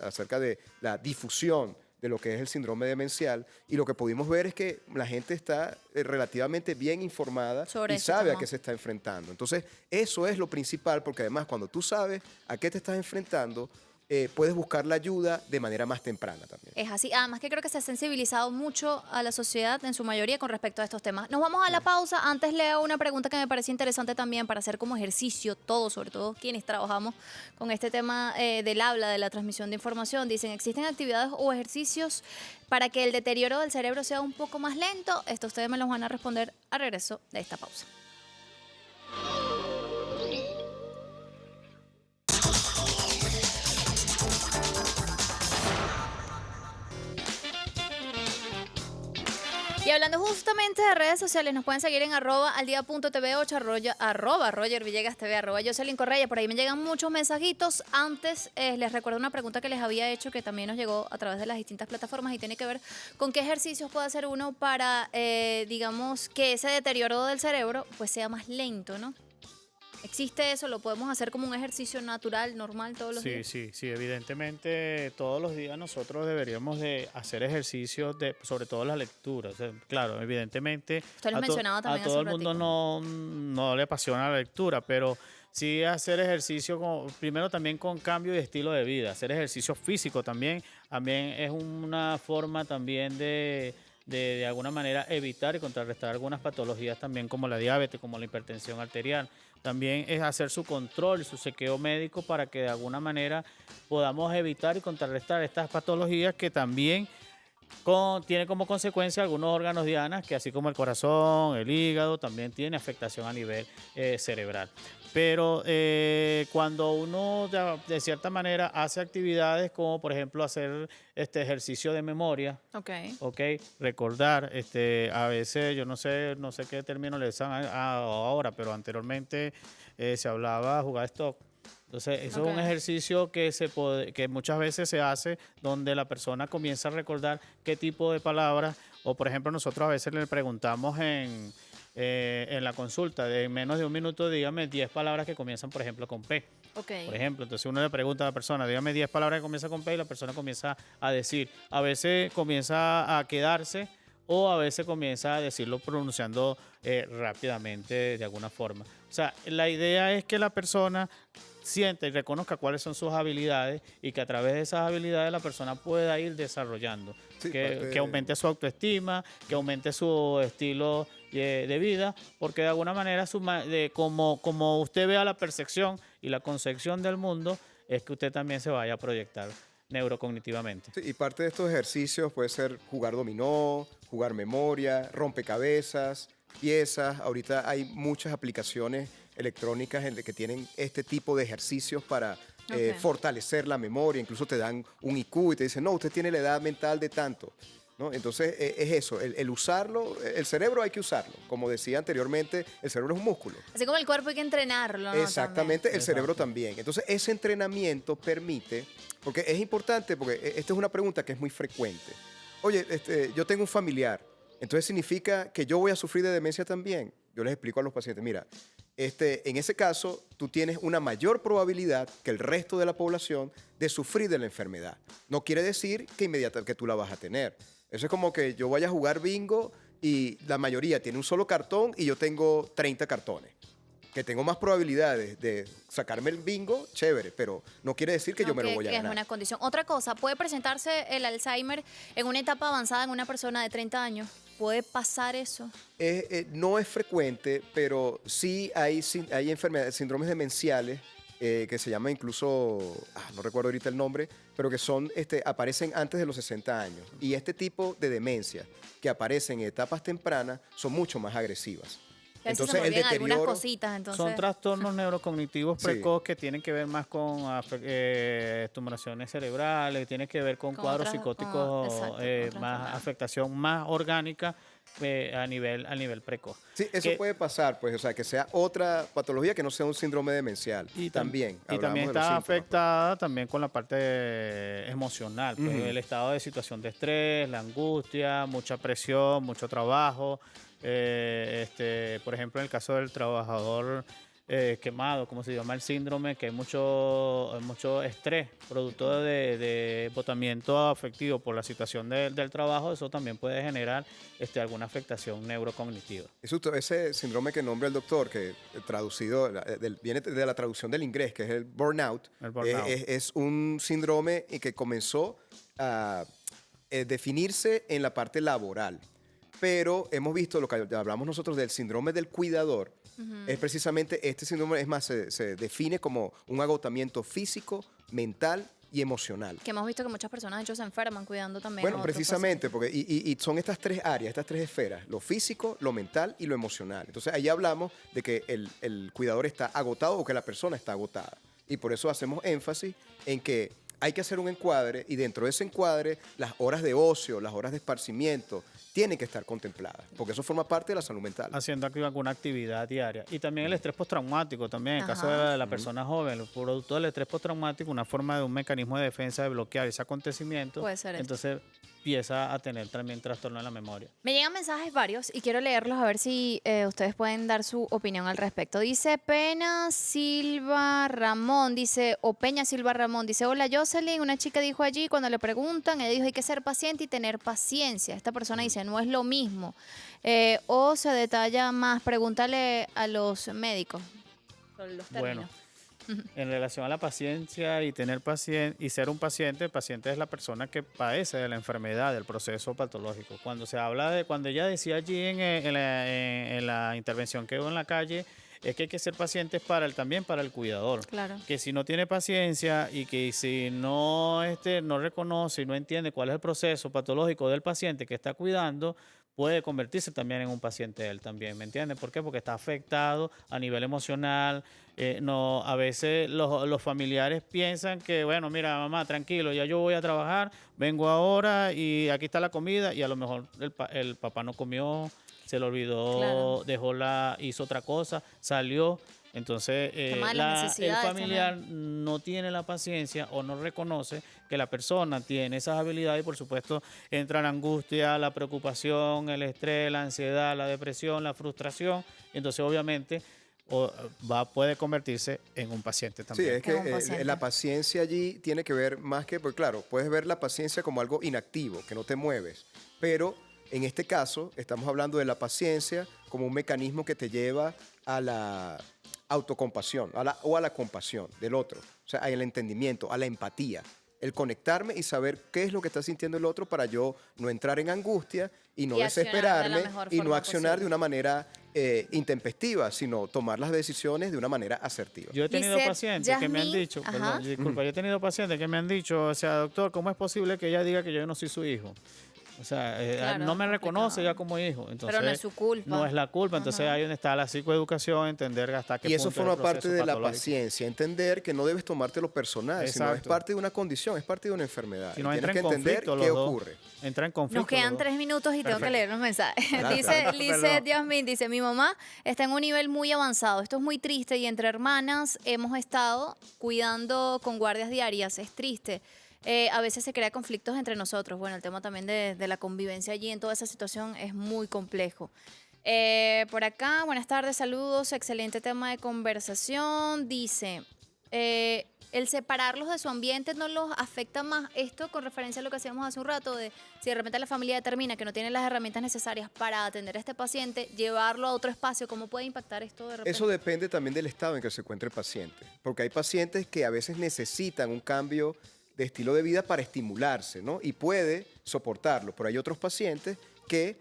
acerca de la difusión de lo que es el síndrome demencial, y lo que pudimos ver es que la gente está relativamente bien informada Sobre y ese sabe a tema. qué se está enfrentando. Entonces, eso es lo principal, porque además cuando tú sabes a qué te estás enfrentando, puedes buscar la ayuda de manera más temprana también. Es así. Además que creo que se ha sensibilizado mucho a la sociedad en su mayoría con respecto a estos temas. Nos vamos a la pausa. Antes leo una pregunta que me parece interesante también para hacer como ejercicio todos, sobre todo quienes trabajamos con este tema del habla, de la transmisión de información. Dicen, ¿existen actividades o ejercicios para que el deterioro del cerebro sea un poco más lento? Esto ustedes me los van a responder al regreso de esta pausa. Y hablando justamente de redes sociales, nos pueden seguir en @aldia.tv8, arroba Roger Villegas TV, @Jocelyn Correa. Por ahí me llegan muchos mensajitos. Antes les recuerdo una pregunta que les había hecho, que también nos llegó a través de las distintas plataformas y tiene que ver con qué ejercicios puede hacer uno para, digamos, que ese deterioro del cerebro pues sea más lento, ¿no? ¿Existe eso? ¿Lo podemos hacer como un ejercicio natural, normal, todos los días? Sí, evidentemente todos los días nosotros deberíamos de hacer ejercicios sobre todo la lectura. O sea, claro, evidentemente Usted los mencionaba también a todo hace el un mundo no le apasiona la lectura, pero sí hacer ejercicio, primero también con cambio de estilo de vida, hacer ejercicio físico también es una forma también de alguna manera evitar y contrarrestar algunas patologías también como la diabetes, como la hipertensión arterial. También es hacer su control, su chequeo médico para que de alguna manera podamos evitar y contrarrestar estas patologías que también tiene como consecuencia algunos órganos dianas, que así como el corazón, el hígado, también tiene afectación a nivel cerebral. Pero cuando uno de cierta manera hace actividades como por ejemplo hacer este ejercicio de memoria, recordar, a veces yo no sé qué término le usan ahora, pero anteriormente se hablaba jugar stop. Entonces, eso es un ejercicio que muchas veces se hace donde la persona comienza a recordar qué tipo de palabras, o por ejemplo nosotros a veces le preguntamos en la consulta, de menos de un minuto, dígame 10 palabras que comienzan, por ejemplo, con P. Por ejemplo, entonces uno le pregunta a la persona, dígame 10 palabras que comienzan con P, y la persona comienza a decir. A veces comienza a quedarse o a veces comienza a decirlo pronunciando rápidamente de alguna forma. O sea, la idea es que la persona sienta y reconozca cuáles son sus habilidades y que a través de esas habilidades la persona pueda ir desarrollando. Sí, que aumente su autoestima, que aumente su estilo de vida, porque de alguna manera como usted vea la percepción y la concepción del mundo, es que usted también se vaya a proyectar neurocognitivamente. Sí, y parte de estos ejercicios puede ser jugar dominó, jugar memoria, rompecabezas, piezas. Ahorita hay muchas aplicaciones electrónicas que tienen este tipo de ejercicios para fortalecer la memoria. Incluso te dan un IQ y te dicen, no, usted tiene la edad mental de tanto, ¿no? Entonces es eso, el usarlo, el cerebro hay que usarlo. Como decía anteriormente, el cerebro es un músculo. Así como el cuerpo hay que entrenarlo, ¿no? Exactamente, También. el cerebro también. Entonces ese entrenamiento permite, porque es importante, porque esta es una pregunta que es muy frecuente. Oye, yo tengo un familiar, entonces significa que yo voy a sufrir de demencia también. Yo les explico a los pacientes, mira, en ese caso tú tienes una mayor probabilidad que el resto de la población de sufrir de la enfermedad. No quiere decir que inmediatamente tú la vas a tener. Eso es como que yo vaya a jugar bingo y la mayoría tiene un solo cartón y yo tengo 30 cartones. Que tengo más probabilidades de sacarme el bingo, chévere, pero no quiere decir que yo me lo voy a ganar. Es una condición. Otra cosa, ¿puede presentarse el Alzheimer en una etapa avanzada en una persona de 30 años? ¿Puede pasar eso? No es frecuente, pero sí hay enfermedades, síndromes demenciales, que se llama incluso, no recuerdo ahorita el nombre, pero que aparecen antes de los 60 años. Y este tipo de demencia que aparecen en etapas tempranas son mucho más agresivas. Entonces el deterioro, algunas cositas, entonces. Son trastornos neurocognitivos precoces que tienen que ver más con tumoraciones cerebrales, tienen que ver con cuadros psicóticos, más afectación más orgánica a nivel precoz. Sí, eso Que- puede pasar, pues, o sea, que sea otra patología que no sea un síndrome demencial. También. Y hablamos también de los está síntomas, pues. afectada también con la parte emocional, pues, Ujú. el estado de situación de estrés, la angustia, mucha presión, mucho trabajo. Por ejemplo, en el caso del trabajador quemado, como se llama el síndrome, que hay mucho estrés producto de botamiento afectivo por la situación del trabajo, eso también puede generar alguna afectación neurocognitiva. Ese síndrome que nombra el doctor, que traducido, viene de la traducción del inglés, que es el burnout, El burnout. es un síndrome que comenzó a definirse en la parte laboral. Pero hemos visto lo que hablamos nosotros del síndrome del cuidador, es precisamente este síndrome, es más, se define como un agotamiento físico, mental y emocional. Que hemos visto que muchas personas, de hecho, se enferman cuidando también. Bueno, a otros precisamente, porque y son estas tres áreas, estas tres esferas, lo físico, lo mental y lo emocional. Entonces ahí hablamos de que el cuidador está agotado o que la persona está agotada. Y por eso hacemos énfasis en que hay que hacer un encuadre y dentro de ese encuadre las horas de ocio, las horas de esparcimiento tienen que estar contempladas, porque eso forma parte de la salud mental. Haciendo alguna actividad diaria. Y también el estrés postraumático, también en el caso de la persona joven, el producto del estrés postraumático, una forma de un mecanismo de defensa de bloquear ese acontecimiento. Puede ser esto. Entonces empieza a tener también trastorno en la memoria. Me llegan mensajes varios y quiero leerlos a ver si ustedes pueden dar su opinión al respecto. Dice Peña Silva Ramón, dice, hola Jocelyn, una chica dijo allí cuando le preguntan, ella dijo hay que ser paciente y tener paciencia. Esta persona dice, no es lo mismo. O se detalla más, pregúntale a los médicos sobre los términos. Bueno, en relación a la paciencia y tener paciencia y ser un paciente, el paciente es la persona que padece de la enfermedad, del proceso patológico. Cuando se habla cuando ella decía allí en la intervención que hubo en la calle, es que hay que ser pacientes también para el cuidador. Claro. Que si no tiene paciencia y que si no reconoce y no entiende cuál es el proceso patológico del paciente que está cuidando, puede convertirse también en un paciente él también, ¿me entiendes? ¿Por qué? Porque está afectado a nivel emocional. A veces los familiares piensan que, bueno, mira, mamá, tranquilo, ya yo voy a trabajar, vengo ahora y aquí está la comida y a lo mejor el papá no comió, se le olvidó, Claro. hizo otra cosa, salió. Entonces, Toma las el necesidades familiar no tiene la paciencia o no reconoce que la persona tiene esas habilidades y, por supuesto, entra la angustia, la preocupación, el estrés, la ansiedad, la depresión, la frustración. Entonces, obviamente, puede convertirse en un paciente Sí, también. es que la paciencia allí tiene que ver más que, pues claro, puedes ver la paciencia como algo inactivo, que no te mueves, pero en este caso estamos hablando de la paciencia como un mecanismo que te lleva a la autocompasión o a la compasión del otro, o sea, al entendimiento, a la empatía, el conectarme y saber qué es lo que está sintiendo el otro para yo no entrar en angustia y no Y accionar de la desesperarme mejor y no forma accionar posible. de una manera intempestiva, sino tomar las decisiones de una manera asertiva. Yo he tenido Dice pacientes que me han Yasmín, dicho, ajá. perdón, disculpa, yo he tenido pacientes que me han dicho, o sea, doctor, ¿cómo es posible que ella diga que yo no soy su hijo? O sea, Claro, no me es reconoce complicado. ya como hijo. Entonces, Pero no es su culpa. No es la culpa. Entonces ahí donde está la psicoeducación, entender hasta qué Y eso punto es el forma parte proceso de la patológico. paciencia, entender que no debes tomártelo personal, sino es Exacto. parte de una condición, es parte de una enfermedad. Si Y no tienes entra que en entender conflicto qué los dos. ocurre. Entra en conflicto. Nos quedan los dos. 3 minutos y tengo que Perfecto. leer los mensajes. Claro, Dice claro. Lizeth Perdón. Yasmín, dice, mi mamá está en un nivel muy avanzado. Esto es muy triste y entre hermanas hemos estado cuidando con guardias diarias. Es triste. A veces se crea conflictos entre nosotros. Bueno, el tema también de la convivencia allí en toda esa situación es muy complejo. Por acá, buenas tardes, saludos, excelente tema de conversación. Dice, el separarlos de su ambiente no los afecta más. Esto con referencia a lo que hacíamos hace un rato, de si de repente la familia determina que no tiene las herramientas necesarias para atender a este paciente, llevarlo a otro espacio, ¿cómo puede impactar esto de repente? Eso depende también del estado en que se encuentre el paciente, porque hay pacientes que a veces necesitan un cambio de estilo de vida para estimularse, ¿no? Y puede soportarlo, pero hay otros pacientes que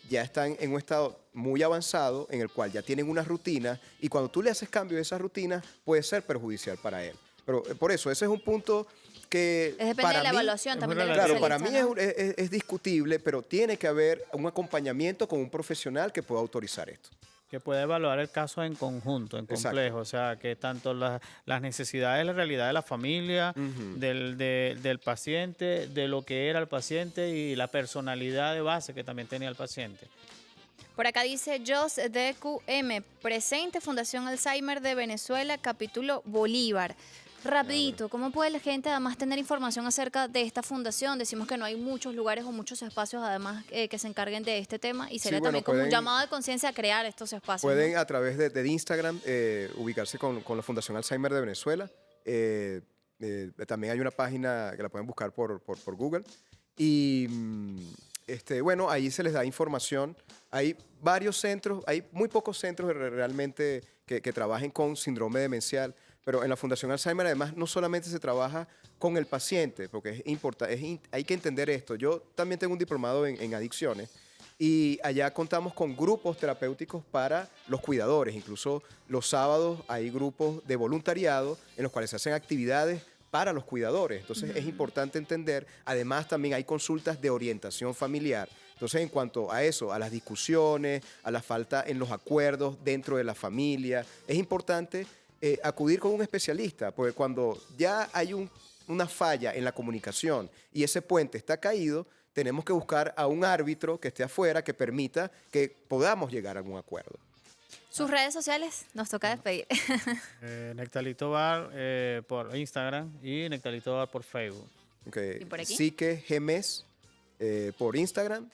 ya están en un estado muy avanzado en el cual ya tienen una rutina y cuando tú le haces cambio de esa rutina puede ser perjudicial para él. Pero por eso, ese es un punto que Depende para de la mí, evaluación también del claro, para mí especialista, ¿no? es discutible, pero tiene que haber un acompañamiento con un profesional que pueda autorizar esto. Que pueda evaluar el caso en conjunto, en Exacto. complejo. O sea, que tanto las necesidades, la realidad de la familia, del paciente, de lo que era el paciente y la personalidad de base que también tenía el paciente. Por acá dice Jos DQM, presente Fundación Alzheimer de Venezuela, capítulo Bolívar. Rapidito, ¿cómo puede la gente además tener información acerca de esta fundación? Decimos que no hay muchos lugares o muchos espacios además que se encarguen de este tema y sería bueno, también como un pueden- llamado de conciencia a crear estos espacios. ¿no? Pueden a través de Instagram ubicarse con la Fundación Alzheimer de Venezuela. También hay una página que la pueden buscar por Google. Y bueno, ahí se les da información. Hay varios centros, hay muy pocos centros realmente que trabajen con síndrome demencial. Pero en la Fundación Alzheimer, además, no solamente se trabaja con el paciente, porque es importante, hay que entender esto. Yo también tengo un diplomado en adicciones y allá contamos con grupos terapéuticos para los cuidadores. Incluso los sábados hay grupos de voluntariado en los cuales se hacen actividades para los cuidadores. Entonces es importante entender, además también hay consultas de orientación familiar. Entonces en cuanto a eso, a las discusiones, a la falta en los acuerdos dentro de la familia, es importante acudir con un especialista, porque cuando ya hay una falla en la comunicación y ese puente está caído, tenemos que buscar a un árbitro que esté afuera que permita que podamos llegar a un acuerdo. Sus redes sociales, nos toca despedir. Nectalito Bar por Instagram y Nectalito Bar por Facebook. Okay. ¿Y por aquí? Psique Gemes por Instagram.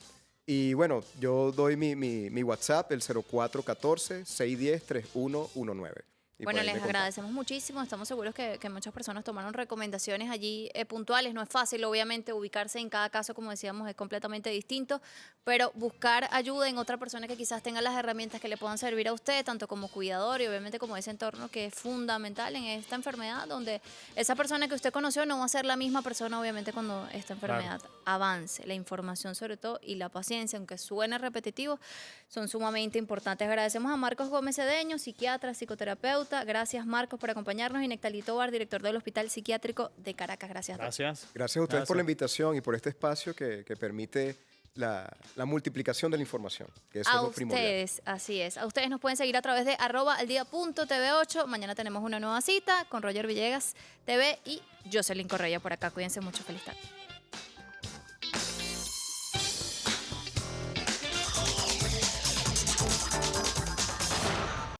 Y bueno, yo doy mi WhatsApp, el 0414-610-3119. Y Bueno, por ahí les me contactan. agradecemos muchísimo. Estamos seguros que muchas personas tomaron recomendaciones allí puntuales. No es fácil, obviamente, ubicarse en cada caso, como decíamos, es completamente distinto, pero buscar ayuda en otra persona que quizás tenga las herramientas que le puedan servir a usted, tanto como cuidador y obviamente como ese entorno que es fundamental en esta enfermedad, donde esa persona que usted conoció no va a ser la misma persona, obviamente, cuando esta enfermedad avance. La información, sobre todo, y la paciencia, aunque suene repetitivo, son sumamente importantes. Agradecemos a Marcos Gómez Cedeño, psiquiatra, psicoterapeuta. Gracias, Marcos, por acompañarnos. Y Nectalito Bar, director del Hospital Psiquiátrico de Caracas. Gracias. Gracias. Gracias a ustedes por la Gracias. invitación y por este espacio que permite la multiplicación de la información, que eso A es lo primordial. ustedes, así es. A ustedes nos pueden seguir a través de @aldia.tv8. Mañana tenemos una nueva cita con Roger Villegas TV y Jocelyn Correa por acá. Cuídense mucho. Feliz tarde.